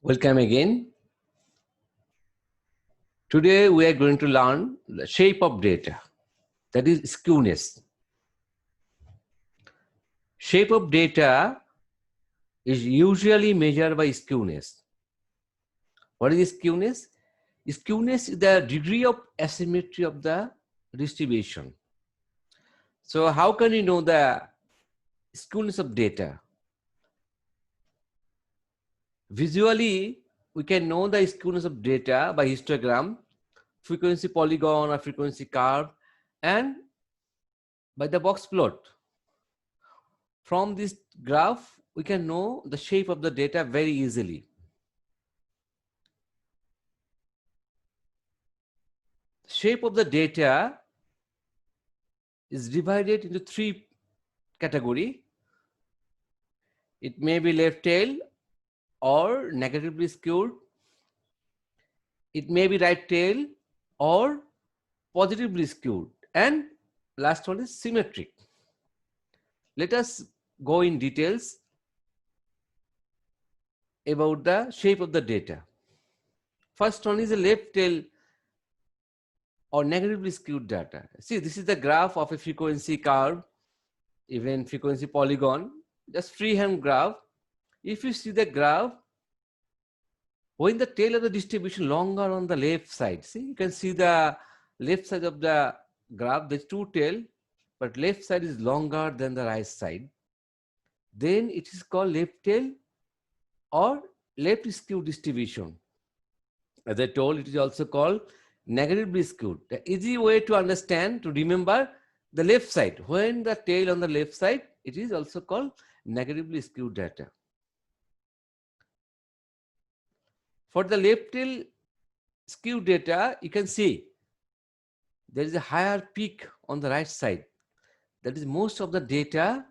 Welcome again. Today we are going to learn the shape of data, that is skewness. Shape of data is usually measured by skewness. What is skewness? Skewness is the degree of asymmetry of the distribution. So how can you know the skewness of data? Visually, we can know the skewness of data by histogram, frequency polygon or frequency curve, and by the box plot. From this graph, we can know the shape of the data very easily. Shape of the data is divided into three categories. It may be left tail or negatively skewed. It may be right tail or positively skewed. And last one is symmetric. Let us go in details about the shape of the data. First one is a left tail or negatively skewed data. See, this is the graph of a frequency curve, even frequency polygon, just freehand graph. If you see the graph, when the tail of the distribution longer on the left side, see, you can see the left side of the graph, there's two tail, but left side is longer than the right side. Then it is called left tail or left skewed distribution. As I told, it is also called negatively skewed. The easy way to understand, to remember the left side. When the tail on the left side, it is also called negatively skewed data. For the left tail skewed data, you can see there is a higher peak on the right side. That is, most of the data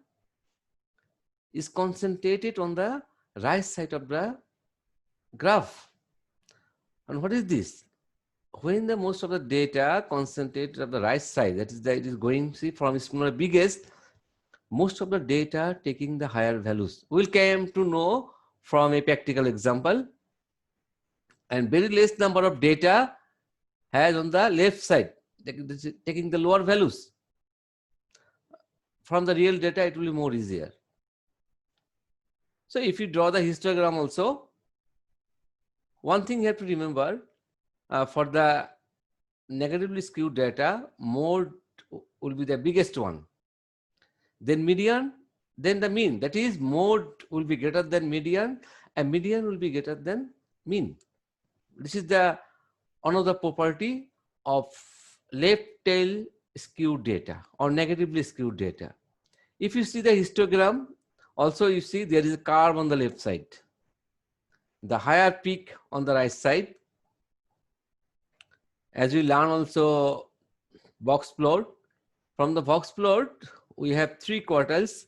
is concentrated on the right side of the graph. And what is this? When the most of the data concentrated on the right side, that is, it is going, see, from small to biggest, most of the data taking the higher values. We'll come to know from a practical example. And very less number of data has on the left side, taking the lower values. From the real data, it will be more easier. So if you draw the histogram also, one thing you have to remember, for the negatively skewed data, mode will be the biggest one. Then median, then the mean. That is, mode will be greater than median, and median will be greater than mean. This is the another property of left tail skewed data or negatively skewed data. If you see the histogram, also you see there is a curve on the left side. The higher peak on the right side. As we learn also box plot, from the box plot, we have three quartiles,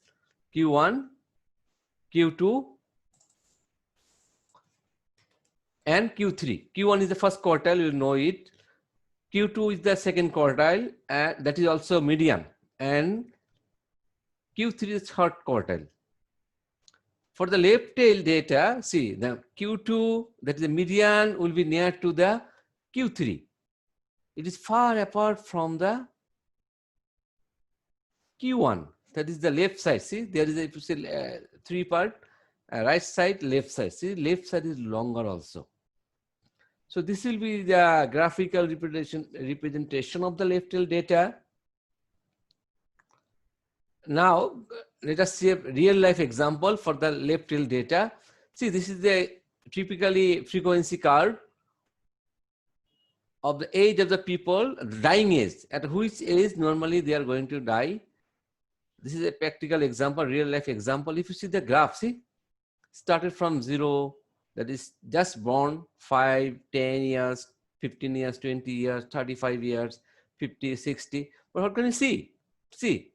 Q1, Q2, and Q3. Q1 is the first quartile, you know it. Q2 is the second quartile, and that is also median. And Q3 is third quartile. For the left tail data, see the Q2, that is the median, will be near to the Q3. It is far apart from the Q1, that is the left side. See, there is a, if you say, three part, right side, left side. See, left side is longer also. So this will be the graphical representation of the left tail data. Now, let us see a real life example for the left tail data. See, this is the typically frequency curve of the age of the people, dying age, at which age normally they are going to die. This is a practical example, real life example. If you see the graph, see, started from 0, that is just born, 5, 10 years, 15 years, 20 years, 35 years, 50, 60. But what can you see? See,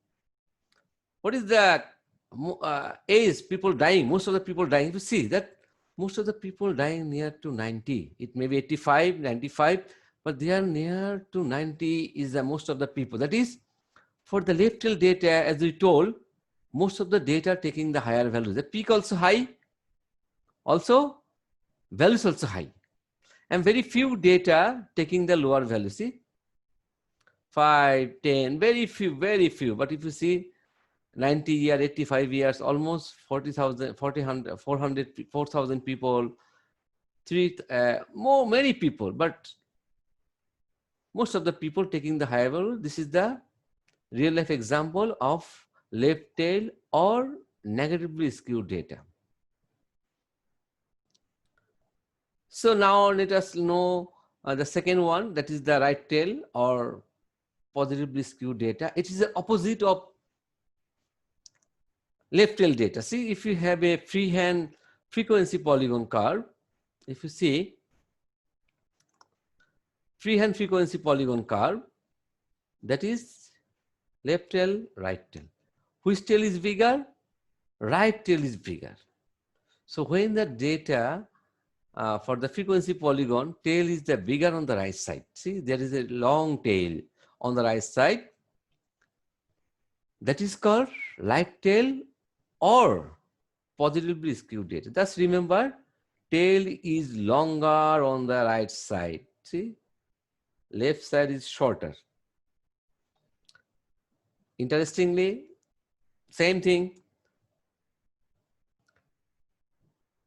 what is the age people dying? Most of the people dying. If you see that most of the people dying near to 90. It may be 85, 95, but they are near to 90 is the most of the people. That is, for the left tail data, as we told, most of the data taking the higher values. The peak also high. Also, value is also high. And very few data taking the lower value. See, 5, 10, very few, very few. But if you see 90 years, 85 years, almost 40,000, 4,000 people, many people, but most of the people taking the higher value. This is the real life example of left tail or negatively skewed data. So now let us know the second one, that is the right tail or positively skewed data. It is the opposite of left tail data. See, if you have a freehand frequency polygon curve, if you see freehand frequency polygon curve, that is left tail, right tail. Which tail is bigger? Right tail is bigger. So when the data for the frequency polygon, tail is the bigger on the right side. See, there is a long tail on the right side. That is called right tail or positively skewed data. Just remember, tail is longer on the right side. See, left side is shorter. Interestingly, same thing.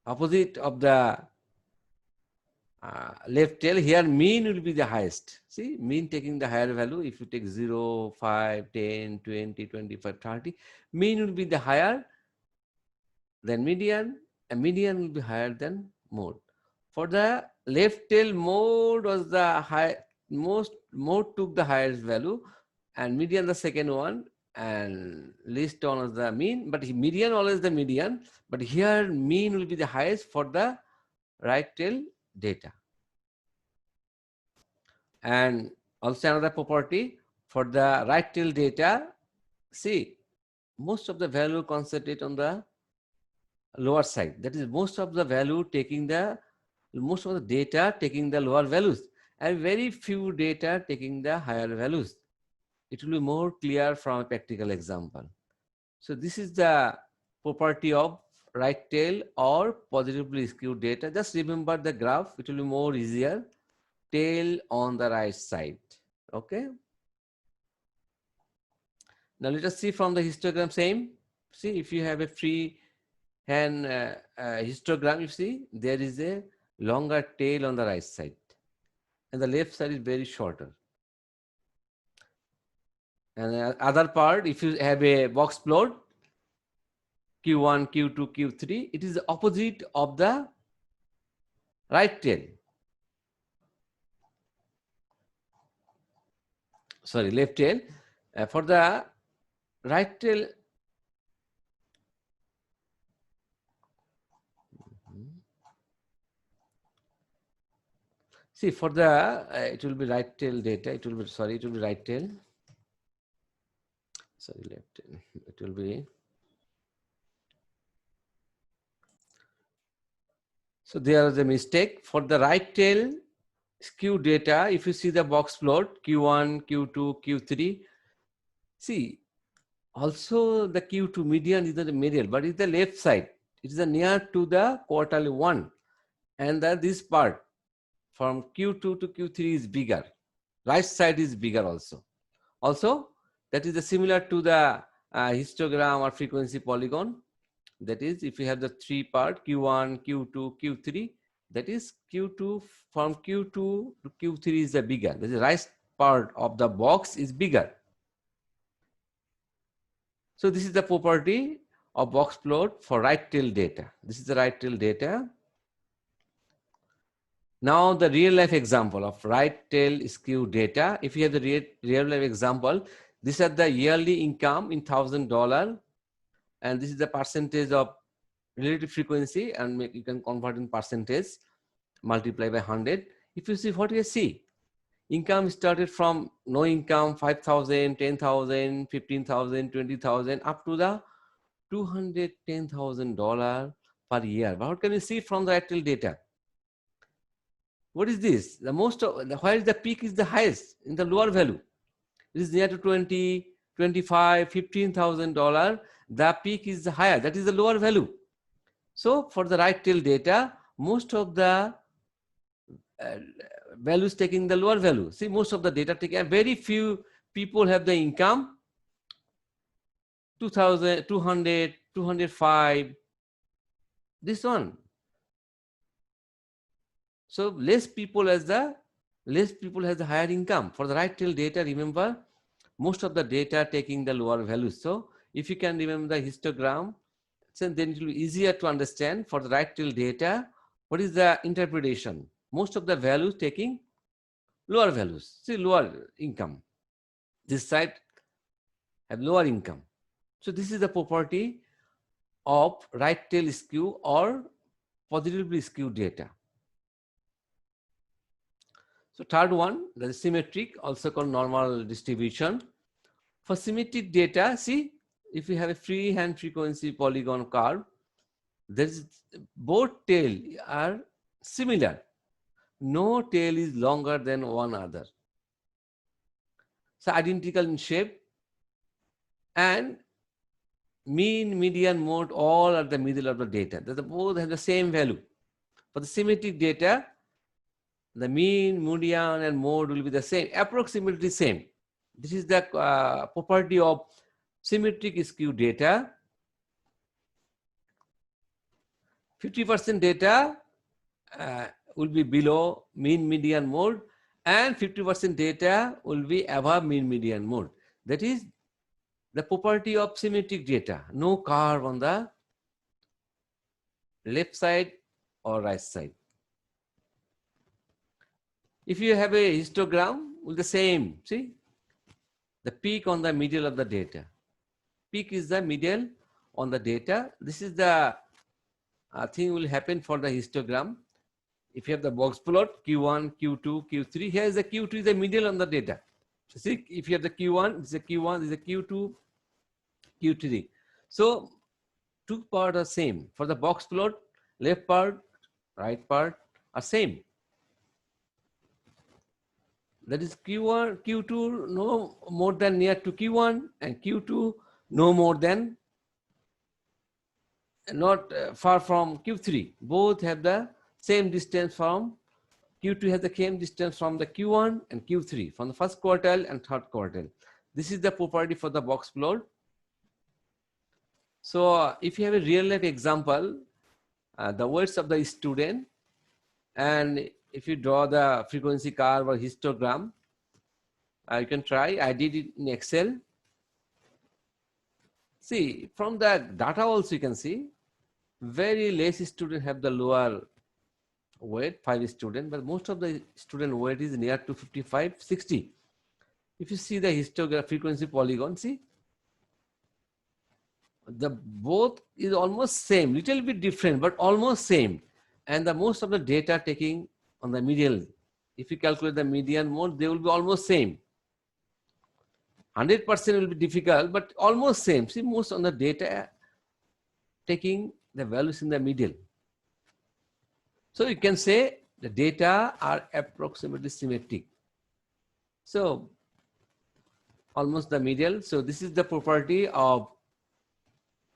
Opposite of the left tail, here mean will be the highest. See, mean taking the higher value. If you take 0, 5, 10, 20, 25, 30, mean will be the higher than median, and median will be higher than mode. For the left tail, mode was the high, mode took the highest value, and median the second one, and least one was the mean, but median always the median, but here mean will be the highest for the right tail data. And also another property for the right tail data, see, most of the value concentrate on the lower side. That is, most of the value taking the, most of the data taking the lower values, and very few data taking the higher values. It will be more clear from a practical example. So this is the property of right tail or positively skewed data. Just remember the graph, it will be more easier. Tail on the right side. Okay. Now let us see from the histogram same. See, if you have a free hand histogram, you see there is a longer tail on the right side, and the left side is very shorter. And the other part, if you have a box plot, Q1, Q2, Q3, it is the opposite of the right tail. Sorry, left tail. For the right tail, see, for the it will be right tail data. It will be, sorry, it will be right tail. Sorry, left tail. It will be. So there is a mistake for the right tail skew data. If you see the box plot Q1, Q2, Q3, see, also the Q2 median is not the median, but it's the left side. It is near to the quartile 1, and this part from Q2 to Q3 is bigger. Right side is bigger also. Also, that is similar to the histogram or frequency polygon. That is, if you have the three part Q1, Q2, Q3, that is Q2, from Q2 to Q3 is the bigger. The right part of the box is bigger. So this is the property of box plot for right tail data. This is the right tail data. Now the real life example of right tail skew data. If you have the real life example, these are the yearly income in $1,000, and this is the percentage of relative frequency, and you can convert in percentage, multiply by 100. If you see what you see, income started from no income, 5,000, 10,000, 15,000, 20,000, up to the $210,000 per year. But what can you see from the actual data? What is this? The most of, where is the peak is the highest in the lower value. It is near to 20, 25, $15,000. The peak is higher. That is the lower value. So for the right tail data, most of the uh, values taking the lower value. See, most of the data taking, and very few people have the income 2000, 200, 205, this one. So less people has the higher income. For the right tail data, remember, most of the data taking the lower values. So if you can remember the histogram, so then it will be easier to understand for the right tail data, what is the interpretation. Most of the values taking lower values, see, lower income. This side have lower income. So this is the property of right tail skew or positively skewed data. So third one, that is symmetric, also called normal distribution. For symmetric data, see, if you have a free hand frequency polygon curve, there's both tail are similar. No tail is longer than one other. So identical in shape, and mean, median, mode, all are the middle of the data. They both have the same value. For the symmetric data, the mean, median, and mode will be the same, approximately same. This is the property of symmetric skew data. 50% data will be below mean, median, mode, and 50% data will be above mean, median, mode. That is the property of symmetric data. No curve on the left side or right side. If you have a histogram with the same, see, the peak on the middle of the data. Peak is the middle on the data. This is the thing will happen for the histogram. If you have the box plot, Q1, Q2, Q3, here is the Q2 is the middle on the data. So see, if you have the Q1, this is a Q1, this is a Q2, Q3. So two parts are same. For the box plot, left part, right part are same. That is Q1, Q2 no more than near to Q1, and Q2 no more than not far from Q3. Both have the same distance from Q2 has the same distance from the Q1 and Q3, from the first quartile and third quartile. This is the property for the box plot. So if you have a real life example, the words of the student, and if you draw the frequency curve or histogram, you can try. I did it in Excel. See, from the data also you can see, very less students have the lower weight, 5 students, but most of the student weight is near to 55, 60. If you see the histogram frequency polygon, see, the both is almost same, little bit different, but almost same. And the most of the data taking on the middle, if you calculate the median mode, they will be almost same. 100% will be difficult, but almost same. See, most on the data taking the values in the middle. So you can say the data are approximately symmetric. So almost the middle. So this is the property of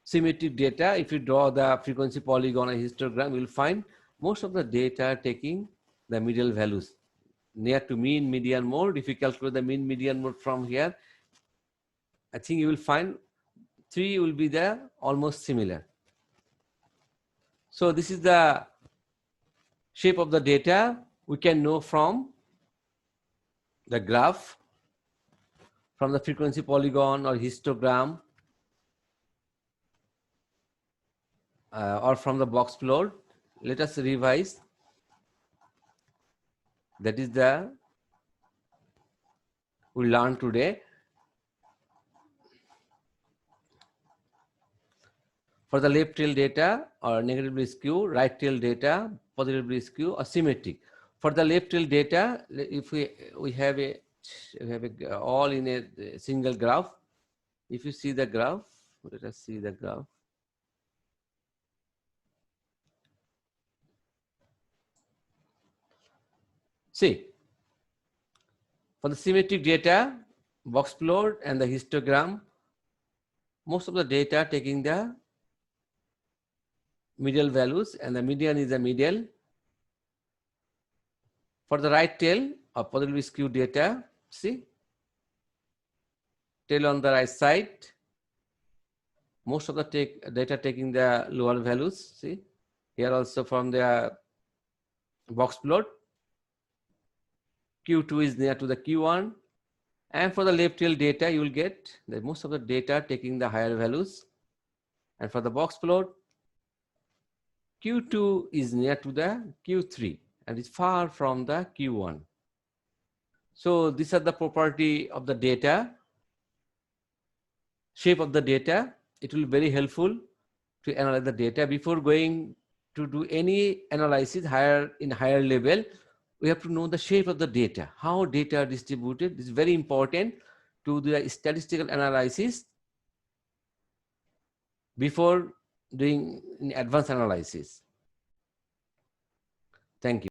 symmetric data. If you draw the frequency polygon or histogram, you will find most of the data taking the middle values near to mean, median, mode. If you calculate the mean, median, mode from here, I think you will find 3 will be there almost similar. So this is the shape of the data we can know from the graph, from the frequency polygon or histogram, or from the box plot. Let us revise. That is the we learned today. For the left tail data or negatively skewed, right tail data positively skewed or symmetric. For the left tail data, if we have all in a single graph. If you see the graph, let us see the graph. See, for the symmetric data, box plot and the histogram, most of the data taking the medial values, and the median is the medial. For the right tail of positively skewed data, see, tail on the right side, most of the data taking the lower values. See, here also from the box plot, Q2 is near to the Q1. And for the left tail data, you will get the most of the data taking the higher values. And for the box plot, Q2 is near to the Q3 and is far from the Q1. So these are the property of the data, shape of the data. It will be very helpful to analyze the data. Before going to do any analysis in higher level, we have to know the shape of the data, how data are distributed. This is very important to do a statistical analysis before doing advanced analysis. Thank you.